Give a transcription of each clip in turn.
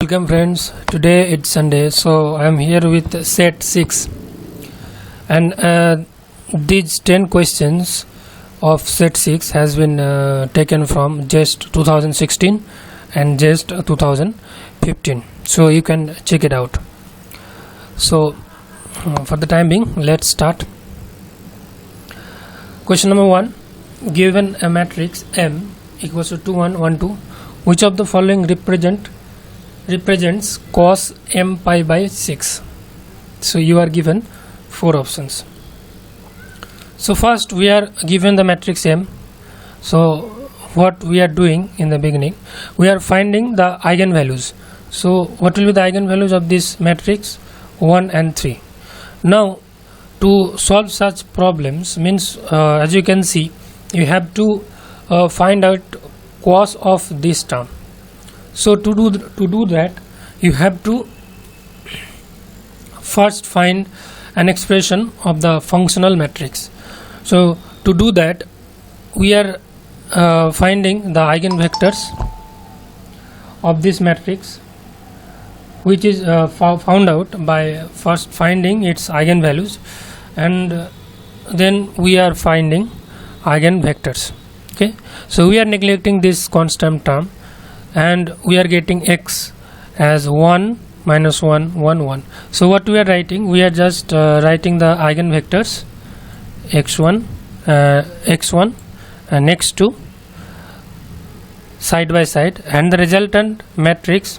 Welcome friends, today it's Sunday, so I am here with set 6 and these 10 questions of set 6 has been taken from JEST 2016 and JEST 2015, so you can check it out. So for the time being, let's start. Question number 1, given a matrix M equals to 2 1 1 2, which of the following represents cos m pi by 6. So you are given 4 options. So first we are given the matrix M. So what we are doing in the beginning, we are finding the eigenvalues. So what will be the eigenvalues of this matrix? 1 and 3. Now to solve such problems means as you can see, you have to find out cos of this term. So to do that, you have to first find an expression of the functional matrix. So to do that, we are finding the eigenvectors of this matrix, which is found out by first finding its eigenvalues, and then we are finding eigenvectors. Okay, so we are neglecting this constant term, and we are getting x as 1 minus 1 1 1. So what we are writing, we are just writing the eigenvectors x1 x1 and x2 side by side, and the resultant matrix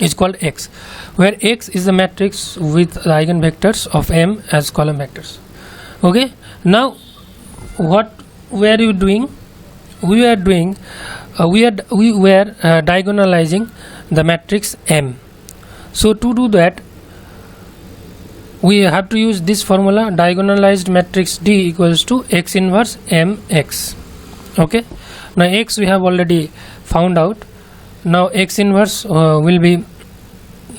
is called x, where x is the matrix with the eigenvectors of M as column vectors. Okay, now what were you doing? We were diagonalizing the matrix M. So to do that, we have to use this formula: diagonalized matrix D equals to x inverse mx. Okay, now x we have already found out. Now x inverse will be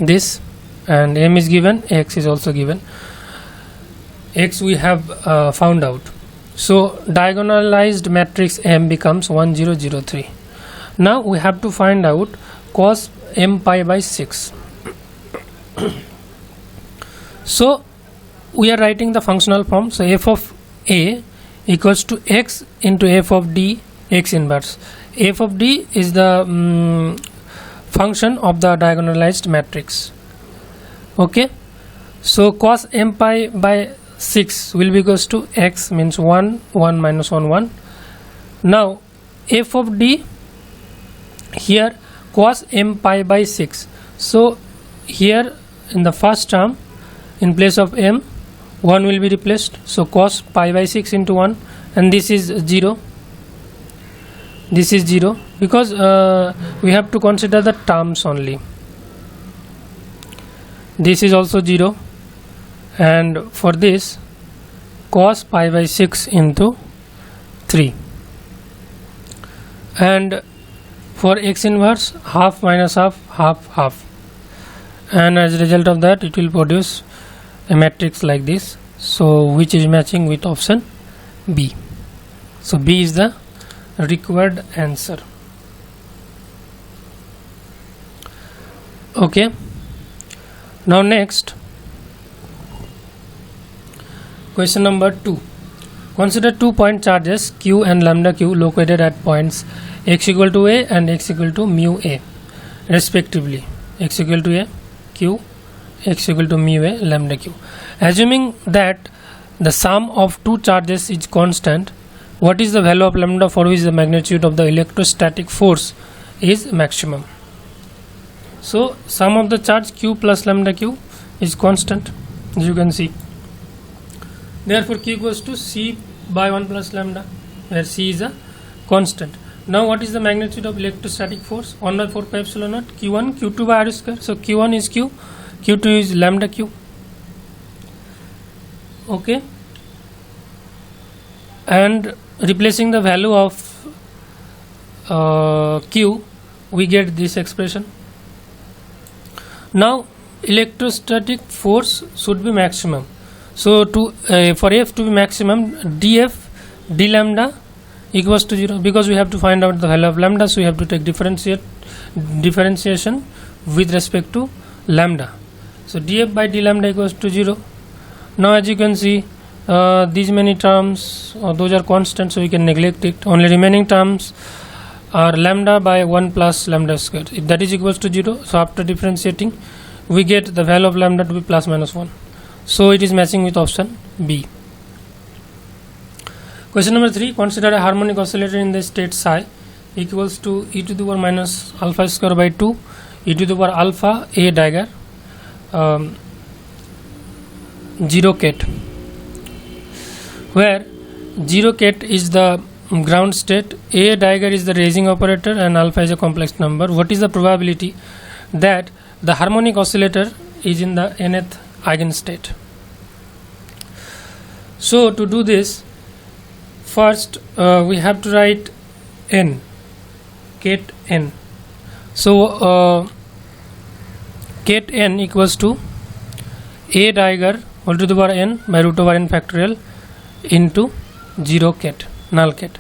this, and m is given, x is also given. X we have found out. So diagonalized matrix M becomes 1 0 0 3. Now we have to find out cos m pi by 6. So we are writing the functional form. So f of a equals to x into f of d x inverse. F of d is the function of the diagonalized matrix. Okay, so cos m pi by 6 will be equals to x, means 1 1 minus 1 1. Now f of d, here cos m pi by 6. So here in the first term, in place of m, 1 will be replaced. So cos pi by 6 into 1, and this is 0. This is 0 because we have to consider the terms only. This is also 0, and for this cos pi by 6 into 3, and for x inverse, half minus half, half half, and as a result of that it will produce a matrix like this, so which is matching with option B. So B is the required answer. Okay, now next, question number 2. Consider 2 point charges q and lambda q located at points x equal to a and x equal to mu a respectively. X equal to a q, x equal to mu a lambda q. Assuming that the sum of two charges is constant, what is the value of lambda for which the magnitude of the electrostatic force is maximum? So sum of the charge q plus lambda q is constant, as you can see. Therefore q equals to c by 1 plus lambda, where c is a constant. Now what is the magnitude of electrostatic force? 1 by 4 pi epsilon naught q1 q2 by r square. So q1 is q, q2 is lambda q. Okay, and replacing the value of q, we get this expression. Now electrostatic force should be maximum. So to for F to be maximum, dF d lambda equals to 0, because we have to find out the value of lambda, so we have to take differentiation with respect to lambda. So df by d lambda equals to 0. Now as you can see, these many terms, those are constants, so we can neglect it. Only remaining terms are lambda by 1 plus lambda square, that is equals to 0. So after differentiating, we get the value of lambda to be plus minus 1. So it is matching with option B. Question number 3. Consider a harmonic oscillator in the state psi equals to e to the power minus alpha square by 2 e to the power alpha a dagger 0 ket, where 0 ket is the ground state, a dagger is the raising operator, and alpha is a complex number. What is the probability that the harmonic oscillator is in the nth eigenstate? So to do this, first we have to write n, ket n. So ket n equals to a dagger whole to the power n by root over n factorial into 0 ket, null ket.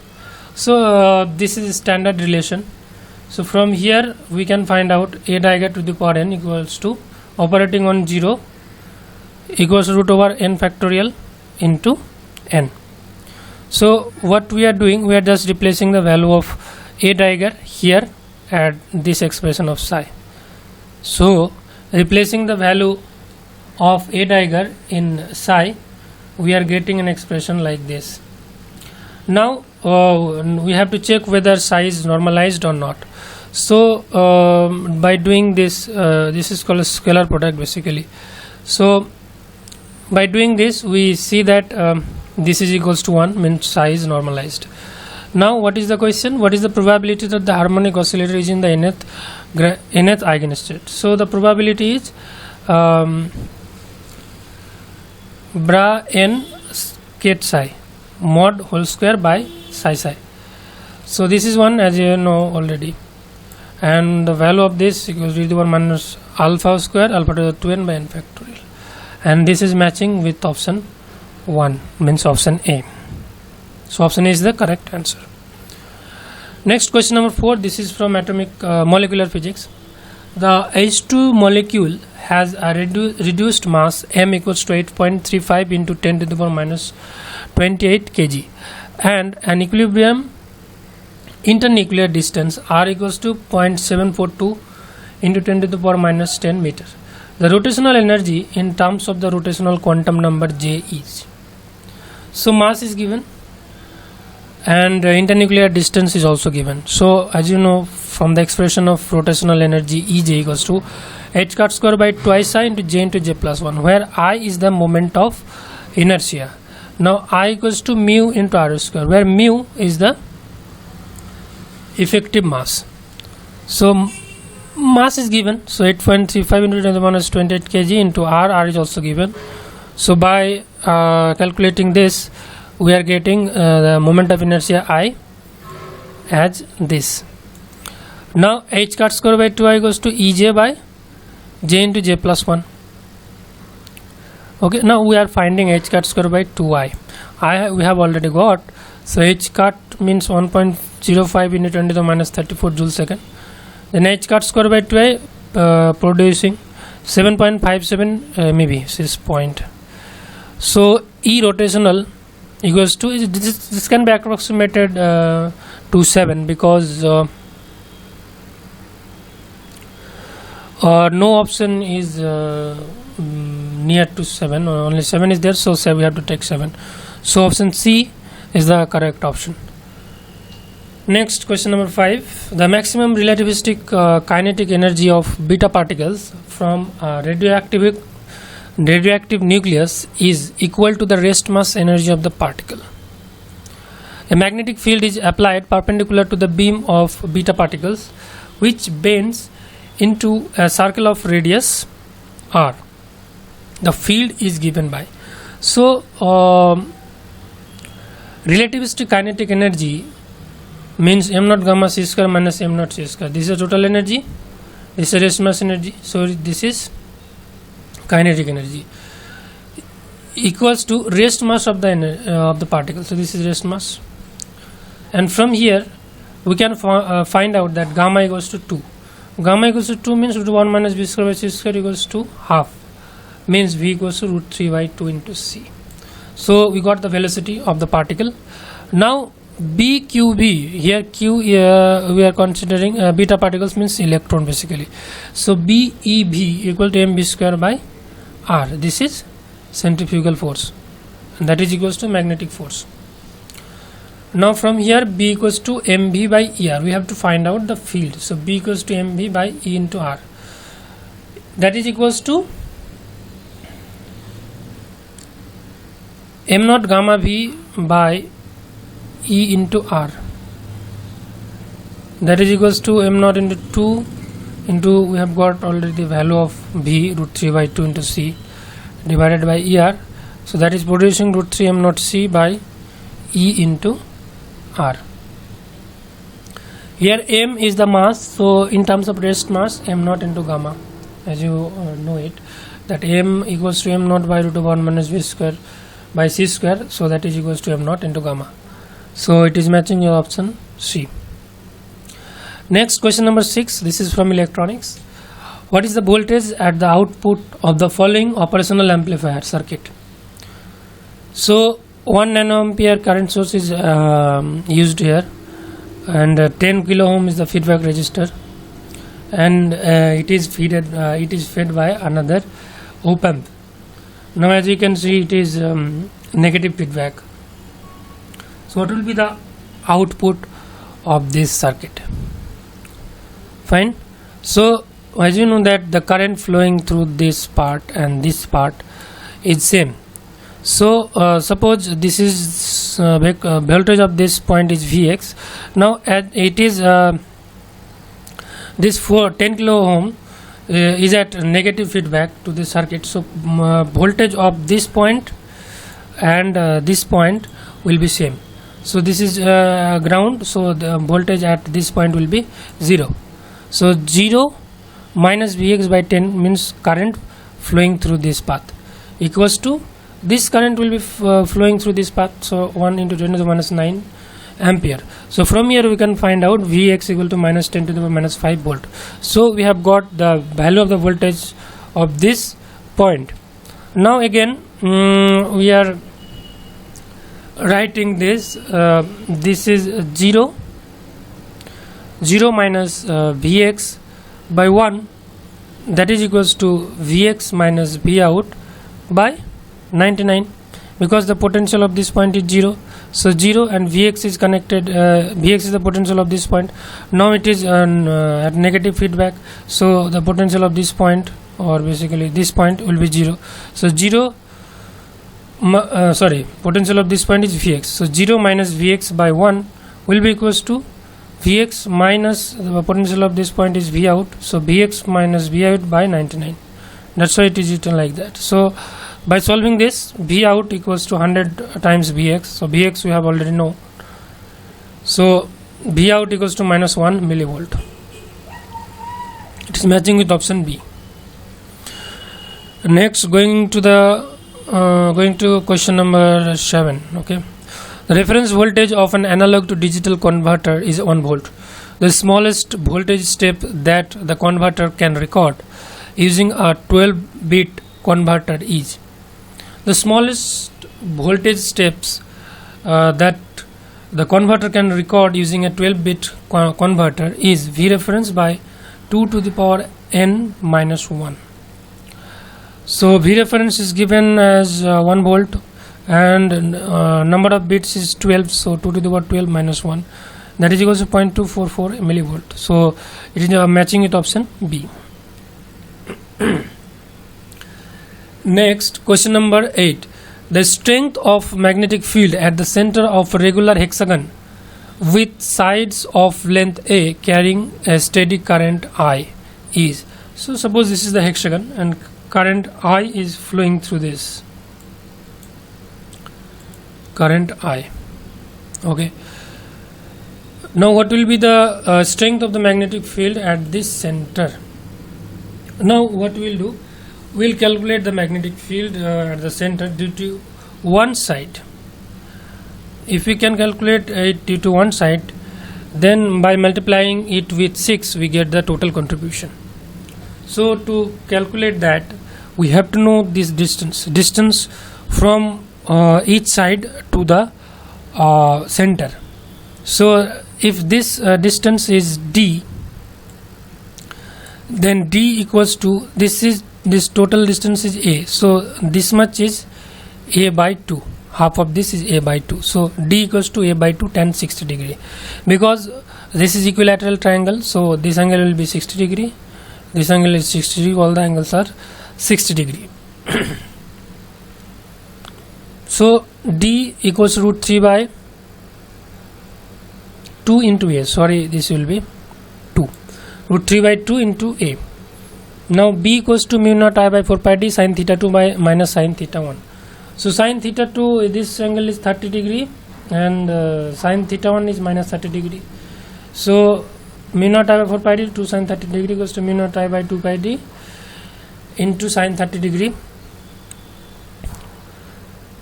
So this is standard relation. So from here we can find out a dagger to the power n equals to operating on 0 equals root over n factorial into n. So what we are doing, we are just replacing the value of a dagger here at this expression of psi. So replacing the value of a dagger in psi, we are getting an expression like this. Now we have to check whether psi is normalized or not. So by doing this, this is called a scalar product basically. So by doing this, we see that this is equals to 1, means psi is normalized. Now what is the question? What is the probability that the harmonic oscillator is in the nth eigenstate? So the probability is bra n ket psi mod whole square by psi psi. So this is one, as you know already, and the value of this equals to the power minus alpha square alpha to the 2n by n factorial, and this is matching with option 1, means option A. So option A is the correct answer. Next, question number 4. This is from atomic molecular physics. The H2 molecule has a reduced mass m equals to 8.35 into 10 to the power minus 28 kg and an equilibrium internuclear distance r equals to 0.742 into 10 to the power minus 10 meter. The rotational energy in terms of the rotational quantum number J is. So mass is given and internuclear distance is also given. So as you know from the expression of rotational energy Ej equals to h cut square by twice I into j into j plus 1, where I is the moment of inertia. Now I equals to mu into r square, where mu is the effective mass. So mass is given, so 8.35 into 10 to the minus 28 kg into r is also given. So by calculating this, we are getting the moment of inertia I as this. Now h cut square by 2I equals to Ej by j into j plus 1. Okay, now we are finding h cut square by 2I. We have already got. So h cut means 1.05 into 10 to the minus 34 joule second. Then h cut square by 2I producing 7.57 maybe this point. So E rotational equals to this can be approximated to 7 because no option is near to 7, only 7 is there, so we have to take 7. So option C is the correct option. Next, question number 5. The maximum relativistic kinetic energy of beta particles from radioactive nucleus is equal to the rest mass energy of the particle. A magnetic field is applied perpendicular to the beam of beta particles, which bends into a circle of radius r. The field is given by. So relativistic kinetic energy means m naught gamma c square minus m naught c square. This is total energy, this is rest mass energy, so this is kinetic energy equals to rest mass of the particle. So this is rest mass, and from here we can find out that gamma equals to 2. Gamma equals to 2 means root 1 minus b square by c square equals to half, means v equals to root 3 by 2 into c. So we got the velocity of the particle. Now BQB, here Q we are considering beta particles, means electron basically. So BEB equal to mv square by r. This is centrifugal force, and that is equals to magnetic force. Now from here B equals to mv by er, we have to find out the field. So B equals to mv by e into r, that is equals to m naught gamma v by e into r, that is equals to m naught into 2 into, we have got already the value of v, root 3 by 2 into c divided by er. So that is producing root 3 m naught c by e into r. Here m is the mass, so in terms of rest mass, m naught into gamma, as you know it, that m equals to m naught by root of 1 minus v square by c square, so that is equals to m naught into gamma. So it is matching your option C. Next, question number 6. This is from electronics. What is the voltage at the output of the following operational amplifier circuit? So 1 nanoampere current source is used here, and 10 kilo ohm is the feedback resistor, and it is fed by another op amp. Now as you can see, it is negative feedback. So what will be the output of this circuit? Fine. So as you know that the current flowing through this part and this part is same. So suppose this is voltage of this point is Vx. Now it is this 10 kilo ohm is at negative feedback to the circuit. So voltage of this point and this point will be same. So this is ground, so the voltage at this point will be 0. So 0 minus Vx by 10 means current flowing through this path equals to, this current will be flowing through this path, so 1 into 10 to the minus 9 ampere. So from here we can find out Vx equal to minus 10 to the minus 5 volt. So we have got the value of the voltage of this point. Now again we are writing this, this is 0 minus Vx by 1, that is equals to Vx minus V out by 99, because the potential of this point is 0. So 0 and Vx is connected, Vx is the potential of this point. Now it is at negative feedback, so the potential of this point, or basically this point, will be 0. So potential of this point is Vx. So 0 minus Vx by 1 will be equals to Vx minus the potential of this point is V out. So Vx minus V out by 99. That's why it is written like that. So by solving this, V out equals to 100 times Vx. So Vx we have already know. So V out equals to minus 1 millivolt. It is matching with option B. Next, going to question number 7. Okay, the reference voltage of an analog to digital converter is 1 volt. The smallest voltage step that the converter can record using a 12-bit converter is. The smallest voltage steps that the converter can record using a 12-bit converter is V reference by 2 to the power n minus 1. So V reference is given as 1 volt, and number of bits is 12, so 2 to the power 12 minus 1, that is equals to 0.244 millivolt. So it is matching with option B. Next, question number 8. The strength of magnetic field at the center of a regular hexagon with sides of length A carrying a steady current I is. So suppose this is the hexagon and current I is flowing through this. Current I. Okay. Now what will be the strength of the magnetic field at this center? Now what we will do, we will calculate the magnetic field at the center due to one side. If we can calculate it due to one side, then by multiplying it with 6 we get the total contribution. So to calculate that, we have to know this distance from each side to the center. So if this distance is d, then d equals to this total distance is a, so this much is a by 2, half of this is a by 2, so d equals to a by 2 tan 60 degree. Because this is equilateral triangle, so this angle will be 60 degree, this angle is 60 degree, all the angles are 60 degree. So d equals root 3 by 2 into a, sorry, this will be 2, root 3 by 2 into a. Now b equals to mu naught I by 4 pi d sin theta 2 by minus sin theta 1. So sin theta 2, this angle is 30 degree and sin theta 1 is minus 30 degree. So mu naught I by 4 pi d 2 sin 30 degree equals to mu naught I by 2 pi d into sin 30 degree.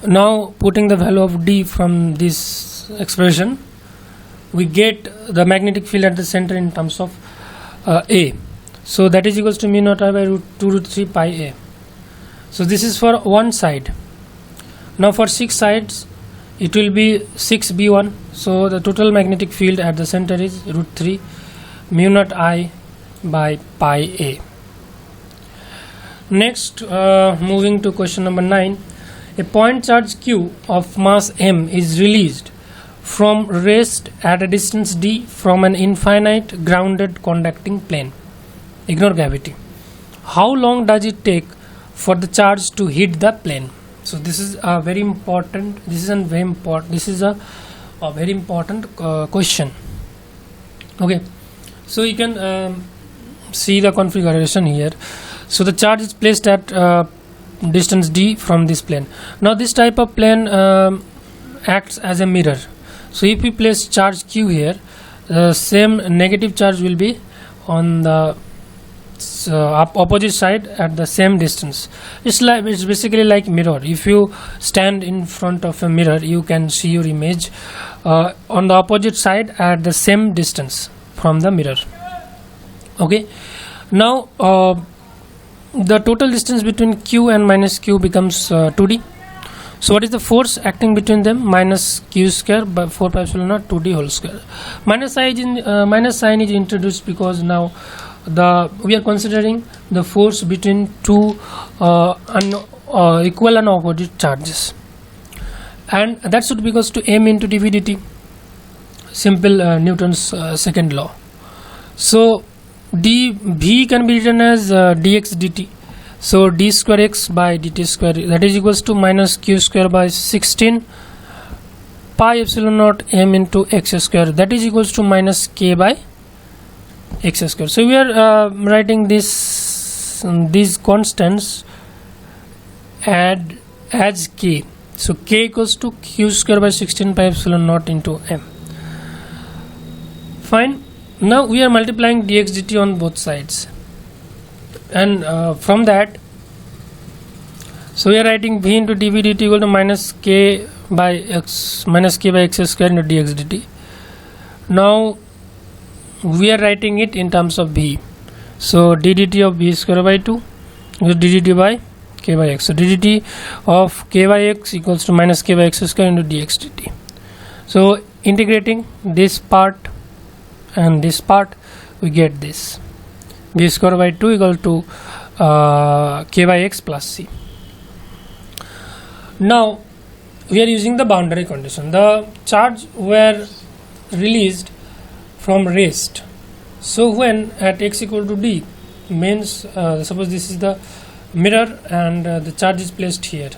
Now putting the value of d from this expression, we get the magnetic field at the center in terms of a. So that is equals to mu naught I by root 2 root 3 pi a. So this is for one side. Now for 6 sides it will be 6b1. So the total magnetic field at the center is root 3 mu naught I by pi a. Next, moving to question number 9. A point charge q of mass m is released from rest at a distance d from an infinite grounded conducting plane. Ignore gravity. How long does it take for the charge to hit the plane? So this is a very important. This is a very important question. Okay, so you can see the configuration here. So the charge is placed at distance d from this plane. Now this type of plane acts as a mirror. So if we place charge q here, the same negative charge will be on the opposite side at the same distance. It's basically like mirror. If you stand in front of a mirror, you can see your image on the opposite side at the same distance from the mirror. Okay, now the total distance between q and minus q becomes 2d. So what is the force acting between them? Minus q square by 4 pi epsilon naught 2d whole square. Minus sign is introduced because now we are considering the force between two equal and opposite charges, and that should be equals to m into dv dt, simple Newton's second law. So v can be written as dx dt. So d square x by dt square, that is equals to minus q square by 16 pi epsilon naught m into x square, that is equals to minus k by x square. So we are writing these constants as k. So k equals to q square by 16 pi epsilon naught into m. Fine. Now we are multiplying dx dt on both sides, and from that, so we are writing v into dv dt equal to minus k by x square into dx dt. Now we are writing it in terms of v. So d dt of v square by 2 is d dt by k by x. So d dt of k by x equals to minus k by x square into dx dt. So integrating this part and this part, we get this v square by 2 equal to k by x plus c. Now we are using the boundary condition. The charge were released from rest. So when at x equal to d, means suppose this is the mirror and the charge is placed here.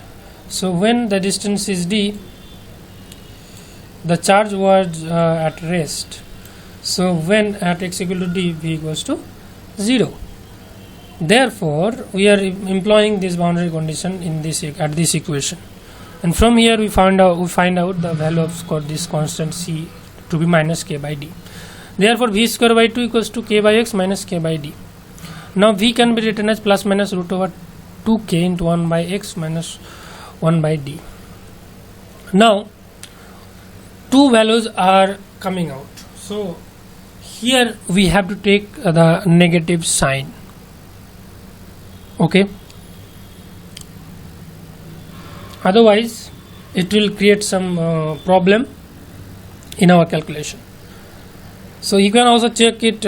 So when the distance is d, the charge was at rest. So when at x equal to d, v equals to 0. Therefore we are employing this boundary condition in this equation, and from here we find out the value of this constant c to be minus k by d. Therefore v square by 2 equals to k by x minus k by d. Now v can be written as plus minus root over 2k into 1 by x minus 1 by d. Now two values are coming out. So here we have to take the negative sign. Okay, otherwise it will create some problem in our calculation. So you can also check it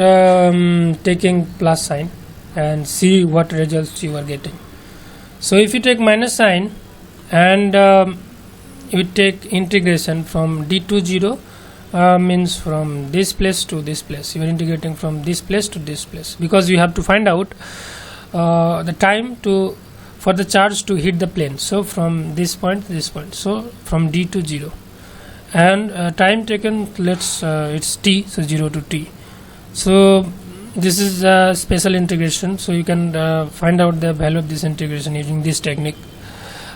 taking plus sign and see what results you are getting. So if you take minus sign and you take integration from d to 0, means from this place to this place, you are integrating from this place to this place, because you have to find out the time for the charge to hit the plane. So from this point to this point, so from d to 0, and time taken, it's t, so 0 to t. So this is a special integration, so you can find out the value of this integration using this technique.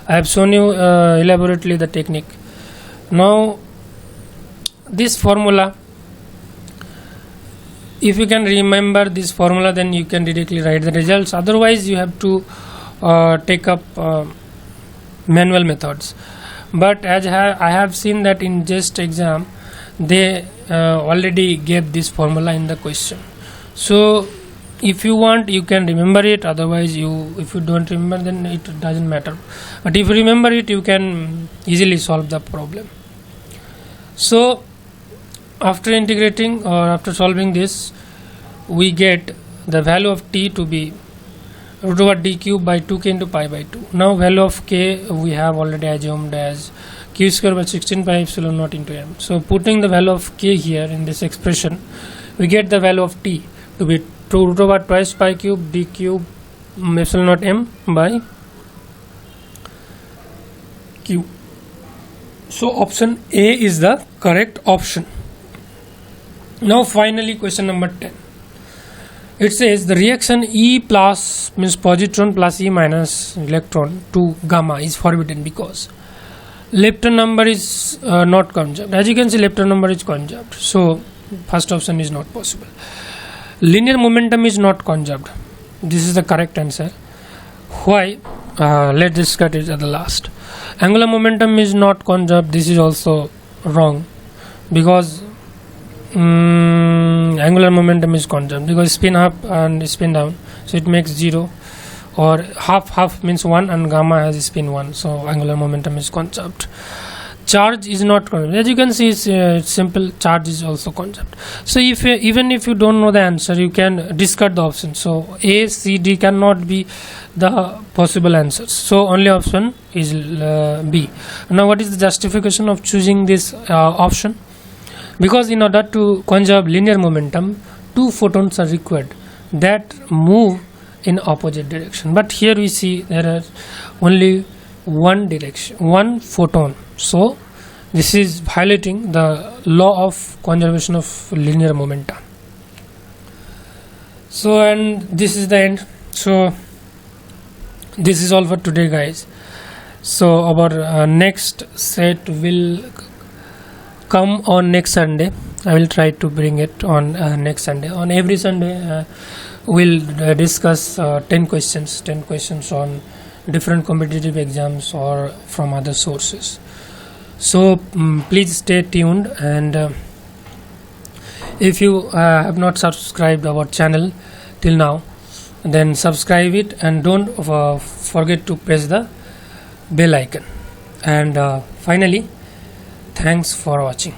I have shown you elaborately the technique. Now this formula, if you can remember this formula, then you can directly write the results. Otherwise you have to take up manual methods. But as I have seen that in JEST exam they already gave this formula in the question. So if you want, you can remember it. Otherwise if you don't remember, then it doesn't matter. But if you remember it, you can easily solve the problem. So after integrating or after solving this, we get the value of t to be root over d cube by 2k into pi by 2. Now value of k we have already assumed as q square by 16 pi epsilon naught into m. So putting the value of k here in this expression, we get the value of t to be 2 root over twice pi cube d cube epsilon naught m by q. So option A is the correct option. Now finally question number 10. It says the reaction E plus means positron plus E minus electron to gamma is forbidden because lepton number is not conserved. As you can see, lepton number is conserved. So first option is not possible. Linear momentum is not conserved. This is the correct answer. Why? Let's discuss it at the last. Angular momentum is not conserved. This is also wrong, because angular momentum is conserved, because spin up and spin down, so it makes 0, or half means 1 and gamma has spin 1, so angular momentum is conserved. Charge is not conserved. As you can see, it's simple. Charge is also conserved. So even if you don't know the answer, you can discard the option. So A, C, D cannot be the possible answers, so only option is B. Now what is the justification of choosing this option? Because in order to conserve linear momentum, 2 photons are required that move in opposite direction. But here we see there are only one direction, one photon. So this is violating the law of conservation of linear momentum. So, and this is the end. So this is all for today, guys. So our next set will come on next Sunday. I will try to bring it on next Sunday. On every Sunday we'll discuss 10 questions on different competitive exams or from other sources. So please stay tuned, and if you have not subscribed our channel till now, then subscribe it, and don't forget to press the bell icon. And finally, thanks for watching.